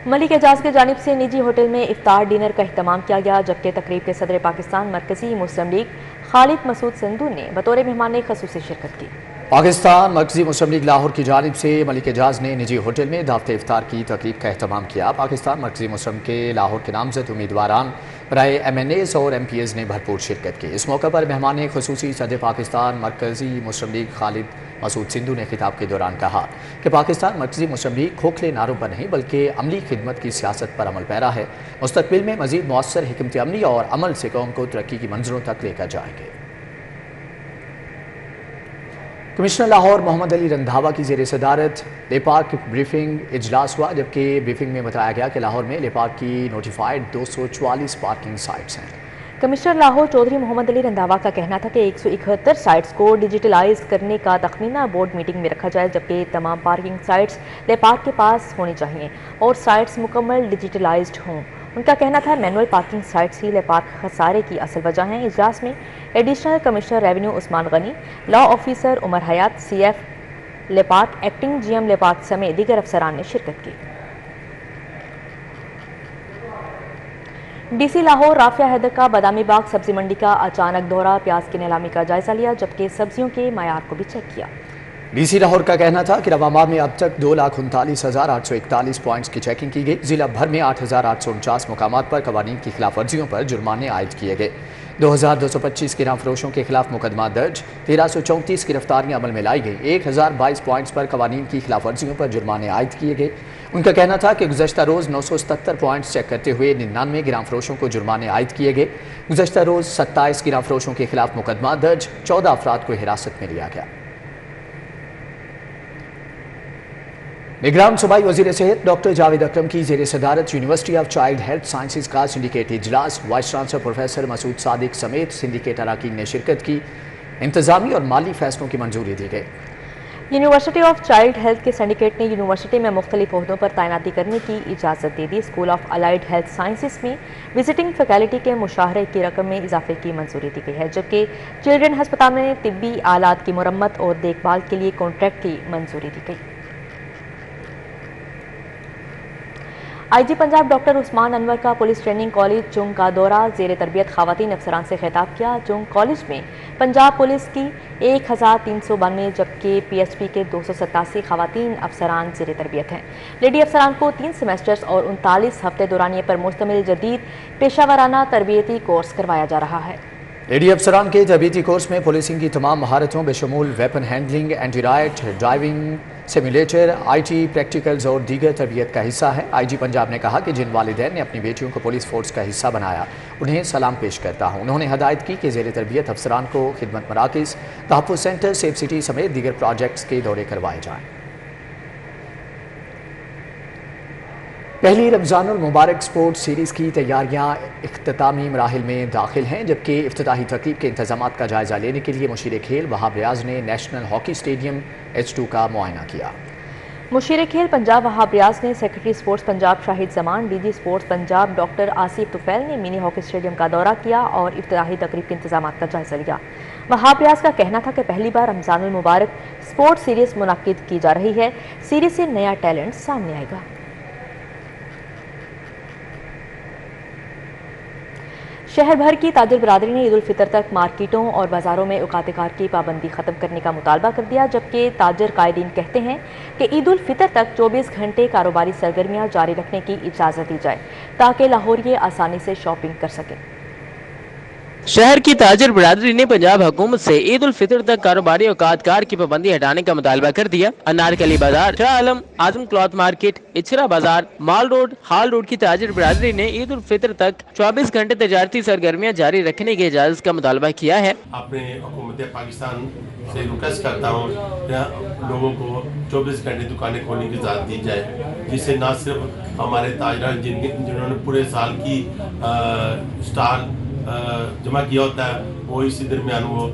मलिक एजाज की जानिब से निजी होटल में इफ्तार डिनर का अहतमाम किया गया, जबकि तकरीब के सदर पाकिस्तान मरकजी मुस्लिम लीग खालिद मसूद सिंधु ने बतौर मेहमान खसूसी शिरकत की। पाकिस्तान मरकजी मुस्लिम लीग लाहौर की जानिब से मलिक एजाज ने निजी होटल में दावत इफ्तार की तकरीब का अहतमाम किया। पाकिस्तान मरकजी मुस्लिम के लाहौर के नामजद उम्मीदवारान बराए MNAs और MPs ने भरपूर शिरकत की। इस मौके पर मेहमान खसूसी सदर पाकिस्तान मरकजी मुस्लिम लीग खालिद मसूद सिंधु ने खिताब के दौरान कहा कि पाकिस्तान मरकजी मुस्लिम लीग खोखले नारों पर नहीं बल्कि अमली खिदमत की सियासत पर अमल पैरा है। मुस्तकबिल में मजीद मौसर हिकमत अमली और अमल से कौम को तरक्की की मंजिलों तक लेकर जाएंगे। कमिश्नर लाहौर मोहम्मद अली रंधावा की ज़ेर सदारत लेपाक ब्रीफिंग इजलास हुआ, जबकि ब्रीफिंग में बताया गया कि लाहौर में लेपाक की नोटिफाइड 244 पार्किंग साइट्स हैं। कमिश्नर लाहौर चौधरी मोहम्मद अली रंधावा का कहना था कि 171 साइट्स को डिजिटलाइज करने का तखमीना बोर्ड मीटिंग में रखा जाए, जबकि तमाम पार्किंग साइट्स लेपाक के पास होनी चाहिए और साइट्स मुकम्मल डिजिटलाइज्ड हों। उनका कहना था मैनुअल पार्किंग साइट्स ही लेपाक खसारे की असल वजह हैं। इजलास में additional commissioner revenue Usman Ghani, law officer Umar Hayat, CF लेपाक, एक्टिंग GM लेपाक समेत दीगर अफसरान ने शिरकत की। DC लाहौर राफिया हैदर का बादामी बाग सब्जी मंडी का अचानक दौरा, प्याज की नीलामी का जायजा लिया, जबकि सब्जियों के मयार को भी चेक किया। DC लाहौर का कहना था कि रवामा में अब तक 2,39,841 पॉइंट्स की चेकिंग की गई। जिला भर में 8,849 मुकामात पर कवानीन की खिलाफ वर्जियों पर जुर्माने आयद किए गए। 2,225 किराम फरोशों के खिलाफ मुकदमा दर्ज, 1,334 गिरफ्तारियां अमल में लाई गई। 1,022 पॉइंट्स पर कवानीन की खिलाफ वर्जियों पर जुर्माने आयद किए गए। उनका कहना था कि गुज़श्ता रोज़ 977 पॉइंट्स चेक करते हुए 99 गिराम फरोशों को जुर्माने आयद किए गए। गुज़श्ता रोज़ 27 गिराम फरोशों के खिलाफ मुकदमा दर्ज, 14 अफराद को हिरासत में लिया गया। निगरान सूबाई वज़ीर सेहत डॉक्टर जावेद अकरम की ज़ेर सदारत University of child Health Sciences का सिंडिकेट इजलास, vice chancellor professor Masood Sadiq समेत सिंडिकेट अराकीन ने शिरकत की। इंतजामी और माली फैसलों की मंजूरी दी गई। यूनिवर्सिटी ऑफ चाइल्ड हेल्थ के सिंडिकेट ने यूनिवर्सिटी में मुख्तलिफ ओहदों पर तैनाती करने की इजाज़त दे दी। School of allied health sciences में विजिटिंग फैकल्टी के मुशाहरे की रकम में इजाफे की मंजूरी दी गई है, जबकि चिल्ड्रन हस्पताल में तिब्बी आलात की मुरम्मत और देखभाल के लिए कॉन्ट्रैक्ट की मंजूरी दी गई। IG पंजाब डॉक्टर उस्मान अनवर का पुलिस ट्रेनिंग कॉलेज चुंग का दौरा, ज़ेर तरबियत खवातीन अफसरान से खिताब किया। चुंग कॉलेज में पंजाब पुलिस की 1,392 जबकि PHP के 287 खवातीन अफसरान ज़ेर तरबियत हैं। लेडी अफसरान को 3 सेमेस्टर्स और 39 हफ्ते दौरानिए पर मुश्तमिल जदीद पेशावराना तरबियती कोर्स करवाया जा रहा है। लेडी अफसरान के तरबियती कोर्स में पुलिसिंग की तमाम महारतों बेशमूल weapon handling, anti riot, driving simulator, IT practicals और दीगर तरबियत का हिस्सा है। IG पंजाब ने कहा कि जिन वालिदैन ने अपनी बेटियों को पुलिस फोर्स का हिस्सा बनाया उन्हें सलाम पेश करता हूँ। उन्होंने हदायत की कि ज़ेर तरबियत अफसरान को खिदमत मराकिज़, तहफ़्फ़ुज़ सेंटर, सेफ सिटी समेत दीगर प्रोजेक्ट्स के दौरे करवाए जाएँ। पहली रमज़ानुल मुबारक स्पोर्ट्स सीरीज़ की तैयारियां इख्तितामी मराहिल में दाखिल हैं, जबकि इफ्तिताही तकरीब के इंतजामात का जायजा लेने के लिए मुशीर खेल वहाब रियाज ने नेशनल हॉकी स्टेडियम H2 का मुआयना किया। मुशीर खेल पंजाब वहाब रियाज ने secretary sports Punjab Shahid Zaman, DG sports Punjab doctor Asif Tufail ने मिनी हॉकी स्टेडियम का दौरा किया और इफ्तिताही तकरीब के इंतजामात का जायजा लिया। वहाब रियाज का कहना था कि पहली बार रमज़ानुल मुबारक स्पोर्ट्स सीरीज़ मुनक्किद की जा रही है। सीरीज़ से नया टैलेंट सामने आएगा। शहर भर की ताजिर बरादरी ने ईद उल फितर तक मार्केटों और बाज़ारों में औकात-ए-कार की पाबंदी ख़त्म करने का मुतालबा कर दिया, जबकि ताजिर कायदीन कहते हैं कि ईद उल फितर तक 24 घंटे कारोबारी सरगर्मियां जारी रखने की इजाज़त दी जाए ताकि लाहौरिये आसानी से शॉपिंग कर सकें। शहर की ताजिर बरादरी ने पंजाब हुकूमत से ईद उल फितर तक कारोबारी औकात-कार की पाबंदी हटाने का मुतालबा कर दिया। अनारकली बाजार, शाह आलम, आजम क्लॉथ मार्केट, इचरा बाजार, माल रोड, हाल रोड की ताजिर बरादरी ने ईद उल फितर तक 24 घंटे तजारती सरगर्मियां जारी रखने की इजाजत का मुतालबा किया है। अपने हुकूमत पाकिस्तान से रिक्वेस्ट करता हूँ लोगों को 24 घंटे दुकानें खोलने की इजाज़त दी जाए, जिससे न सिर्फ हमारे ताजरान जिन्होंने पूरे साल की स्टॉक जमा किया होता है वो इसी दरमियान वो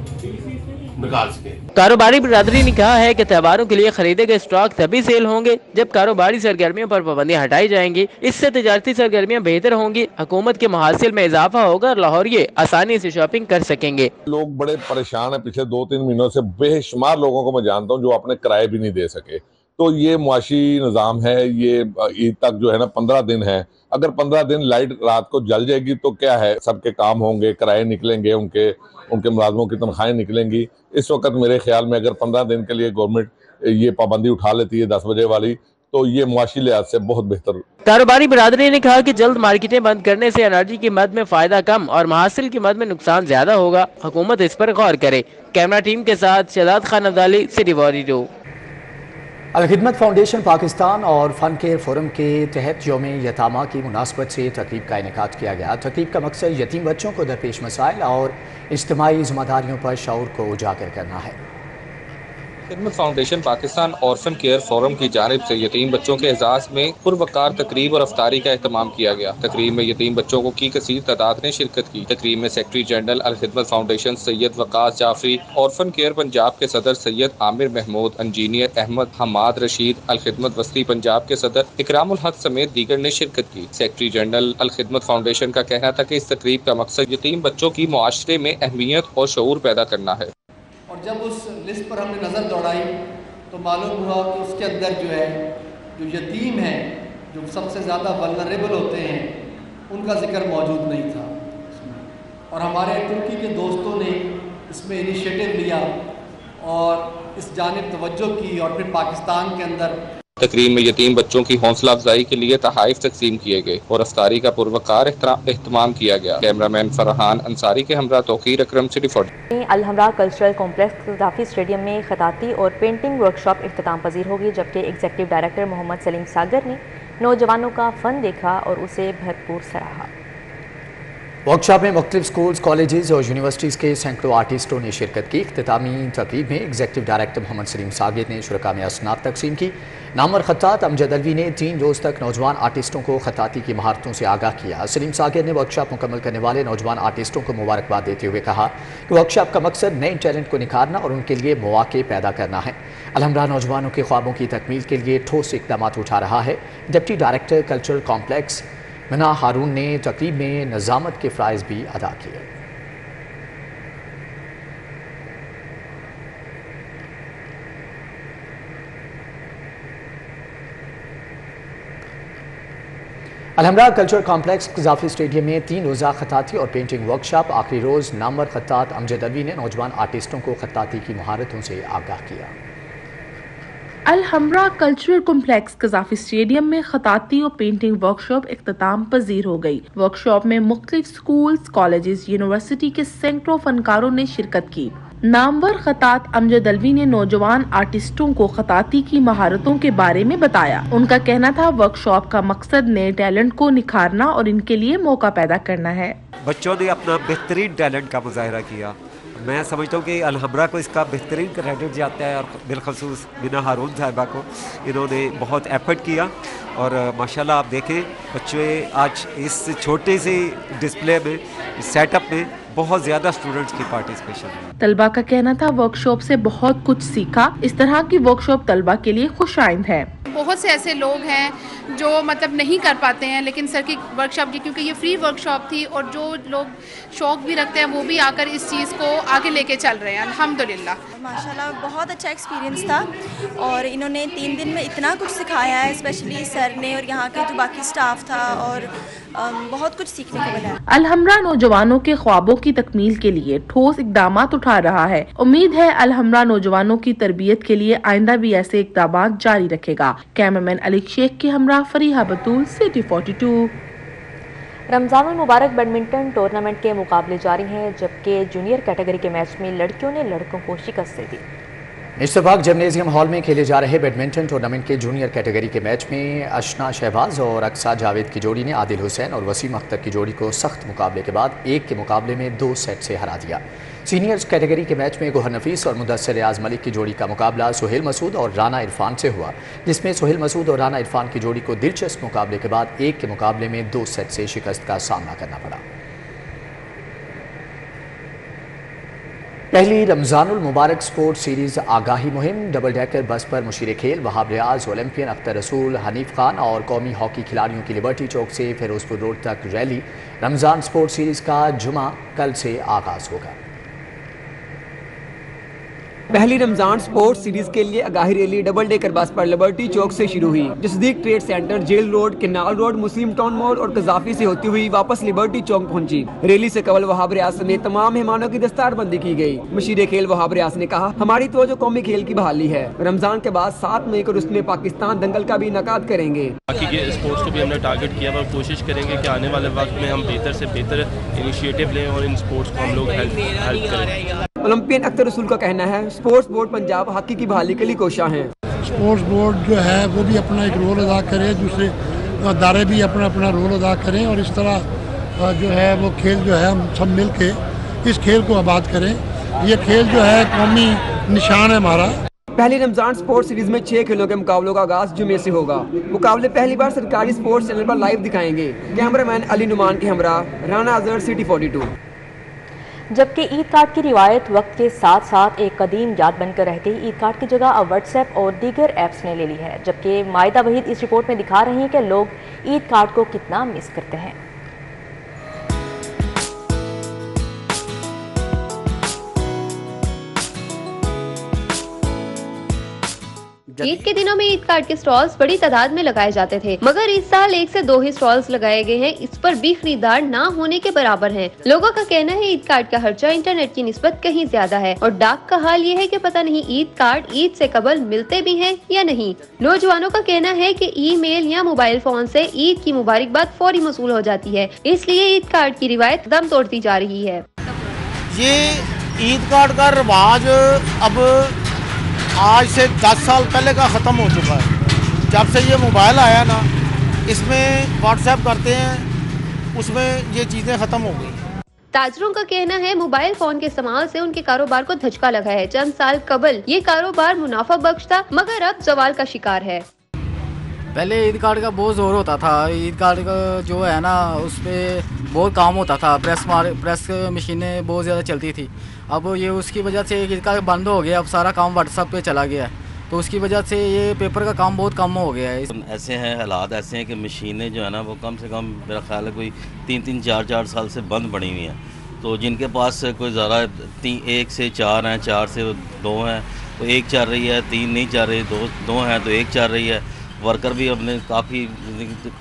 निकाल सके। कारोबारी बिरादरी ने कहा है कि त्योहारों के लिए खरीदे गए स्टॉक तभी सेल होंगे जब कारोबारी सरगर्मियों पर पाबंदियां हटाई जाएंगी। इससे तजारती सरगर्मियां बेहतर होंगी, हुकूमत के मुहासिल में इजाफा होगा और लाहौरिये आसानी से शॉपिंग कर सकेंगे। लोग बड़े परेशान है, पिछले 2-3 महीनों से बेशुमार लोगों को मैं जानता हूँ जो अपने किराए भी नहीं दे सके, تو یہ معاشی نظام ہے، یہ عید تک جو ہے نا 15 دن ہے. اگر 15 دن لائٹ رات کو جل جائے گی تو کیا ہے، سب کے کام ہوں گے، کرائے نکلیں گے، ان کے ملازموں کی تنخواہیں نکلیں گی. اس وقت میرے خیال میں اگر 15 دن کے لیے گورنمنٹ یہ پابندی اٹھا لیتی ہے 10 بجے والی تو یہ معاشی لحاظ سے بہت بہتر. کاروباری برادری نے کہا کہ جلد مارکیٹیں بند کرنے سے انرجی کی مد میں فائدہ کم اور محاصل کی مد میں نقصان زیادہ ہوگا. حکومت اس پر غور کرے. کیمرہ ٹیم کے ساتھ شہزاد خان عبدالی، سٹی 42. الخدمت فاؤنڈیشن پاکستان اور فن کیئر فورم کے تحت یوم یتامہ کی مناسبت سے تقریب کا انعقاد کیا گیا. تقریب کا مقصد یتیم بچوں کو درپیش مسائل اور اجتماعی ذمہ داریوں پر شعور کو اجاگر کرنا ہے. خدمت فاؤنڈیشن پاکستان اور فن کیئر فورم کی جانب سے یتیم بچوں کے اعزاز میں پروقار تقریب اور افطاری کا اہتمام کیا گیا. تقریب میں یتیم بچوں کی کثیر تعداد نے شرکت کی. تقریب میں سیکرٹری جنرل الخدمت فاؤنڈیشن سید وقاص جعفری اور فن کیئر پنجاب کے صدر سید عامر محمود، انجینئر احمد حماد رشید، الخدمت وسطی پنجاب کے صدر اکرام الحق سمیت دیگر نے شرکت کی. سیکرٹری جنرل الخدمت فاؤنڈیشن کا کہنا تھا کہ اس تقریب کا مقصد یتیم بچوں کی معاشرے میں اہمیت اور شعور پیدا کرنا ہے. اور جب اس لسٹ پر ہم نے نظر دوڑائی تو معلوم ہوا کہ اس کے اندر جو یتیم ہیں، جو سب سے زیادہ ولنریبل ہوتے ہیں، ان کا ذکر موجود نہیں تھا. اور ہمارے ترکی کے دوستوں نے اس میں انیشیٹو لیا اور اس جانب توجہ کی اور پھر پاکستان کے اندر تقریب میں یتیم بچوں کی حوصلہ افزائی کے لیے تحائف تقسیم کیے گئے اور افطاری کا پروقار اہتمام کیا گیا. کیمرامین فرحان انصاری کے ہمراہ توقیر اکرم، city 40. Alhamra cultural complex Gaddafi stadium میں خطاطی اور پینٹنگ ورکشاپ اختتام پذیر ہوگی، جبکہ ایگزیکٹو ڈائریکٹر محمد سلیم ساگر نے نوجوانوں کا فن دیکھا اور اسے بھرپور سراہا. ورکشاپ میں مختلف سکولز، کالجز اور یونیورسٹیز کے سینکڑوں آرٹسٹوں نے شرکت کی. اختتامی تقریب میں ایگزیکٹو ڈائریکٹر محمد سلیم ساگر نے شرکاء میں اسناد تقسیم کی. نامور خطاط امجد الوی نے 3 روز تک نوجوان آرٹسٹوں کو خطاطی کی مہارتوں سے آگاہ کیا. سلیم ساگر نے ورکشاپ مکمل کرنے والے نوجوان آرٹسٹوں کو مبارکباد دیتے ہوئے کہا کہ ورکشاپ کا مقصد نئے ٹیلنٹ کو نکھارنا اور ان کے لیے مواقع پیدا کرنا ہے. الحمراء نوجوانوں کے خوابوں کی تکمیل کے لیے ٹھوس اقدامات اٹھا رہا ہے. ڈپٹی ڈائریکٹر کلچرل کمپلیکس منا ہارون نے تقریب میں نظامت کے فرائض بھی ادا کیے. Alhamra cultural complex Gaddafi stadium میں 3 روزہ خطاطی اور پینٹنگ ورکشاپ. آخری روز نامور خطاط امجد الوی نے نوجوان آرٹسٹوں کو خطاطی کی مہارتوں سے آگاہ کیا. Alhamra cultural complex Gaddafi stadium میں خطاطی اور پینٹنگ ورکشاپ اختتام پذیر ہو گئی. ورکشاپ میں مختلف سکولز، کالجز، یونیورسٹی کے سینکڑوں فنکاروں نے شرکت کی. نامور خطاط امجد الوی نے نوجوان آرٹسٹوں کو خطاطی کی مہارتوں کے بارے میں بتایا. ان کا کہنا تھا ورکشاپ کا مقصد نئے ٹیلنٹ کو نکھارنا اور ان کے لیے موقع پیدا کرنا ہے. بچوں نے اپنا بہترین ٹیلنٹ کا مظاہرہ کیا. میں سمجھتا ہوں کہ الحمراء کو اس کا بہترین کریڈٹ جاتا ہے اور بالخصوص منا ہارون صاحبہ کو. انہوں نے بہت ایفرٹ کیا اور ماشاءاللہ آپ دیکھیں بچے آج اس چھوٹے سے ڈسپلے میں، سیٹ اپ میں بہت زیادہ اسٹوڈنٹس کی پارٹیسپیشن ہے. طلبہ کا کہنا تھا ورکشاپ سے بہت کچھ سیکھا. اس طرح کی ورکشاپ طلبہ کے لیے خوش آئند ہے. بہت سے ایسے لوگ ہیں جو نہیں کر پاتے ہیں، لیکن سر کی ورکشاپ کی کیونکہ یہ فری ورکشاپ تھی اور جو لوگ شوق بھی رکھتے ہیں وہ بھی آ کر اس چیز کو آگے لے کے چل رہے ہیں. الحمدللہ ماشاءاللہ بہت اچھا ایکسپیرینس تھا اور انہوں نے 3 دن میں اتنا کچھ سکھایا ہے، اسپیشلی سر نے اور یہاں کے جو باقی سٹاف تھا، اور بہت کچھ سیکھنے کو ملا. الحمراء نوجوانوں کے خوابوں کی تکمیل کے لیے ٹھوس اقدامات اٹھا رہا ہے. امید ہے الحمراء نوجوانوں کی تربیت کے لیے آئندہ بھی ایسے اقدامات جاری رکھے گا. کیمرامین علی شیخ کے ہمراہ فریحہ بطول، سٹی 42. رمضان المبارک بیڈمنٹن ٹورنامنٹ کے مقابلے جاری ہیں، جبکہ جونیئر کیٹیگری کے میچ میں لڑکیوں نے لڑکوں کو شکست دے دی. اشتفاق جمنیزیم ہال میں کھیلے جا رہے بیڈمنٹن ٹورنامنٹ کے جونیئر کیٹیگری کے میچ میں اشنا شہباز اور اقصا جاوید کی جوڑی نے عادل حسین اور وسیم اختر کی جوڑی کو سخت مقابلے کے بعد 1 کے مقابلے میں 2 سیٹ سے ہرا دیا. سینئرز کیٹیگری کے میچ میں گوہر نفیس اور مدثر ریاض ملک کی جوڑی کا مقابلہ سہیل مسعود اور رانا عرفان سے ہوا، جس میں سہیل مسعود اور رانا عرفان کی جوڑی کو دلچسپ مقابلے کے بعد 1 کے مقابلے میں 2 سیٹ سے شکست کا سامنا کرنا پڑا. پہلی رمضان المبارک سپورٹ سیریز آگاہی مہم. ڈبل ڈیکر بس پر مشیر کھیل وہاب ریاض، اولمپئن اختر رسول، حنیف خان اور قومی ہاکی کھلاڑیوں کی لبرٹی چوک سے فیروز پور روڈ تک ریلی. رمضان سپورٹ سیریز کا جمعہ کل سے آغاز ہوگا. پہلی رمضان سپورٹ سیریز کے لیے آگاہی ریلی ڈبل ڈیکر بس پر لبرٹی چوک سے شروع ہوئی، جو Siddique trade centre, jail road, canal road, Muslim Town mall اور قذافی سے ہوتی ہوئی واپس لبرٹی چوک پہنچی۔ ریلی سے قبل وہاب ریاض میں تمام مہمانوں کی دستار بندی کی گئی۔ مشیر کھیل وہاب ریاض نے کہا، ہماری توجہ قومی کھیل کی بحالی ہے، رمضان کے بعد 7 مئی کو رسم پاکستان دنگل کا بھی انعقاد کریں گے۔ باقی کے اسپورٹس کو بھی ہم نے ٹارگٹ کیا اور کوشش کریں گے کہ آنے والے وقت میں ہم بہتر سے بہتر انیشیٹو لیں اور ان اسپورٹس کو ہم لوگ ہیلپ کریں۔ اولمپئن اختر رسول کا کہنا ہے، اسپورٹس بورڈ پنجاب ہاکی کی بحالی کے لیے کوشاں ہیں۔ اسپورٹس بورڈ جو ہے وہ بھی اپنا ایک رول ادا کرے، دوسرے ادارے بھی اپنا اپنا رول ادا کریں اور اس طرح جو ہے وہ کھیل جو ہے ہم سب مل کے اس کھیل کو آباد کریں۔ یہ کھیل جو ہے قومی نشان ہے ہمارا۔ پہلی رمضان سپورٹ سیریز میں 6 کھیلوں کے مقابلوں کا آغاز جمعے سے ہوگا۔ مقابلے پہلی بار سرکاری سپورٹس چینل پر لائیو دکھائیں گے۔ کیمرہ مین علی نعمان کے ہمراہ رانا اظہر، سٹی 42۔ جبکہ عید کارڈ کی روایت وقت کے ساتھ ساتھ ایک قدیم یاد بن کر رہ گئی، عید کارڈ کی جگہ اب واٹس ایپ اور دیگر ایپس نے لے لی ہے، جبکہ مائدہ وحید اس رپورٹ میں دکھا رہی ہیں کہ لوگ عید کارڈ کو کتنا مس کرتے ہیں۔ عید کے دنوں میں عید کارڈ کے سٹالز بڑی تعداد میں لگائے جاتے تھے، مگر اس سال 1 سے 2 ہی سٹالز لگائے گئے ہیں، اس پر بھی خریدار نہ ہونے کے برابر ہیں۔ لوگوں کا کہنا ہے عید کارڈ کا خرچہ انٹرنیٹ کی نسبت کہیں زیادہ ہے، اور ڈاک کا حال یہ ہے کہ پتہ نہیں عید کارڈ عید سے قبل ملتے بھی ہیں یا نہیں۔ نوجوانوں کا کہنا ہے کہ ای میل یا موبائل فون سے عید کی مبارکباد فوری موصول ہو جاتی ہے، اس لیے عید کارڈ کی روایت دم توڑتی جا رہی ہے۔ یہ عید کارڈ کا رواج اب آج سے 10 سال پہلے کا ختم ہو چکا ہے۔ جب سے یہ موبائل آیا نا، اس میں واٹس ایپ کرتے ہیں، اس میں یہ چیزیں ختم ہو گئی۔ تاجروں کا کہنا ہے موبائل فون کے استعمال سے ان کے کاروبار کو دھچکا لگا ہے۔ چند سال قبل یہ کاروبار منافع بخش تھا، مگر اب زوال کا شکار ہے۔ پہلے عید کارڈ کا بہت زور ہوتا تھا، عید کارڈ کا جو ہے نا اس پہ بہت کام ہوتا تھا، پریس مشینیں بہت زیادہ چلتی تھی۔ اب یہ اس کی وجہ سے عید کارڈ بند ہو گیا، اب سارا کام واٹس ایپ پہ چلا گیا ہے، تو اس کی وجہ سے یہ پیپر کا کام بہت کم ہو گیا ہے۔ ایسے ہیں حالات ایسے ہیں کہ مشینیں جو ہے نا وہ کم سے کم میرا خیال ہے کوئی 3 4 سال سے بند پڑی ہوئی ہیں، تو جن کے پاس کوئی زیادہ 1 سے 4 ہیں، 4 سے 2 ہیں، تو 1 چل رہی ہے، 3 نہیں چل رہی، 2 ہیں تو 1 چل رہی ہے۔ ورکر بھی اپنے کافی،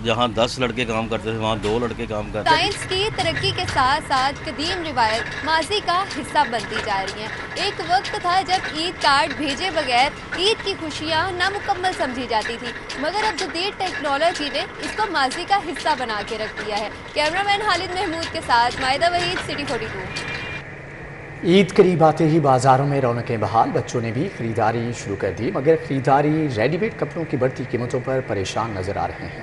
جہاں 10 لڑکے کام کرتے تھے وہاں 2 لڑکے کام کرتے ہیں۔ سائنس کی ترقی کے ساتھ ساتھ قدیم روایت ماضی کا حصہ بنتی جا رہی ہیں۔ ایک وقت تھا جب عید کارڈ بھیجے بغیر عید کی خوشیاں نامکمل سمجھی جاتی تھی، مگر اب جدید ٹیکنالوجی نے اس کو ماضی کا حصہ بنا کے رکھ دیا ہے۔ کیمرہ مین خالد محمود کے ساتھ مائدہ وحید، سٹی 42۔ عید قریب آتے ہی بازاروں میں رونقیں بحال، بچوں نے بھی خریداری شروع کر دی، مگر خریداری ریڈی میڈ کپڑوں کی بڑھتی قیمتوں پر پریشان نظر آ رہے ہیں۔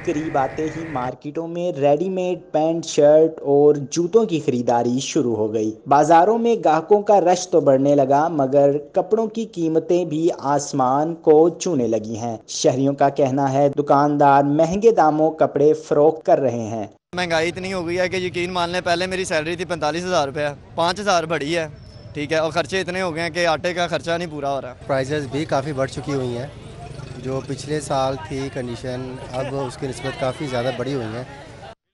قریب آتے ہی مارکیٹوں میں ریڈی میڈ پینٹ، شرٹ اور جوتوں کی خریداری شروع ہو گئی۔ بازاروں میں گاہکوں کا رش تو بڑھنے لگا، مگر کپڑوں کی قیمتیں بھی آسمان کو چھونے لگی ہیں۔ شہریوں کا کہنا ہے دکاندار مہنگے داموں کپڑے فروخت کر رہے ہیں۔ مہنگائی اتنی ہو گئی ہے کہ یقین مان لیں، پہلے میری سیلری تھی 45,000 روپے، 5,000 بڑھی ہے، ٹھیک ہے، اور خرچے اتنے ہو گئے ہیں کہ آٹے کا خرچہ نہیں پورا ہو رہا۔ پرائزز بھی کافی بڑھ چکی ہوئی ہیں، جو پچھلے سال تھی کنڈیشن اب اس کی نسبت کافی زیادہ بڑھی ہوئی ہیں۔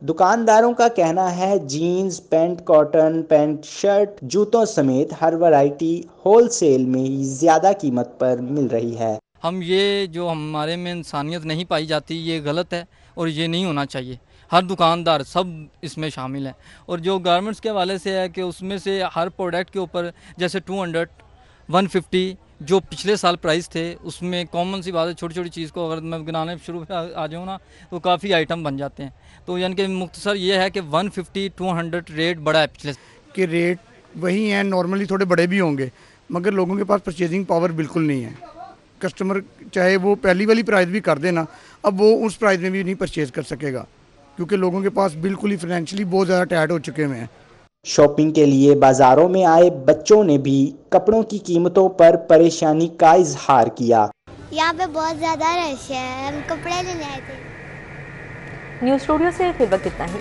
دکانداروں کا کہنا ہے jeans, pant, cotton, pant, shirt, جوتوں سمیت ہر ورائٹی ہول سیل میں ہی زیادہ قیمت پر مل رہی ہے۔ ہم یہ جو ہمارے میں انسانیت نہیں پائی جاتی، یہ غلط ہے اور یہ نہیں ہونا چاہیے۔ ہر دکاندار سب اس میں شامل ہیں، اور جو گارمنٹس کے حوالے سے ہے کہ اس میں سے ہر پروڈکٹ کے اوپر جیسے 200، 150 جو پچھلے سال پرائز تھے، اس میں کامن سی بات ہے، چھوٹی چھوٹی چیز کو اگر میں گنانے شروع آ جاؤں نا تو کافی آئٹم بن جاتے ہیں۔ تو یعنی کہ مختصر یہ ہے کہ 150، 200 ریٹ بڑا ہے پچھلے کہ ریٹ وہی ہیں، نارملی تھوڑے بڑے بھی ہوں گے، مگر لوگوں کے پاس پرچیزنگ پاور بالکل نہیں ہے۔ کسٹمر چاہے وہ پہلی والی پرائز بھی کر دینا، اب وہ اس پرائز میں بھی نہیں پرچیز کر سکے گا، کیونکہ لوگوں کے پاس بالکل ہی فائنینشلی بہت زیادہ ٹائٹ ہو چکے ہوئے ہیں۔ شاپنگ کے لیے بازاروں میں آئے بچوں نے بھی کپڑوں کی قیمتوں پر پریشانی کا اظہار کیا۔ یہاں پہ بہت زیادہ رش ہے، ہم کپڑے لینے آئے تھے۔ نیوز اسٹوڈیو سے فی الوقت اتنا ہی۔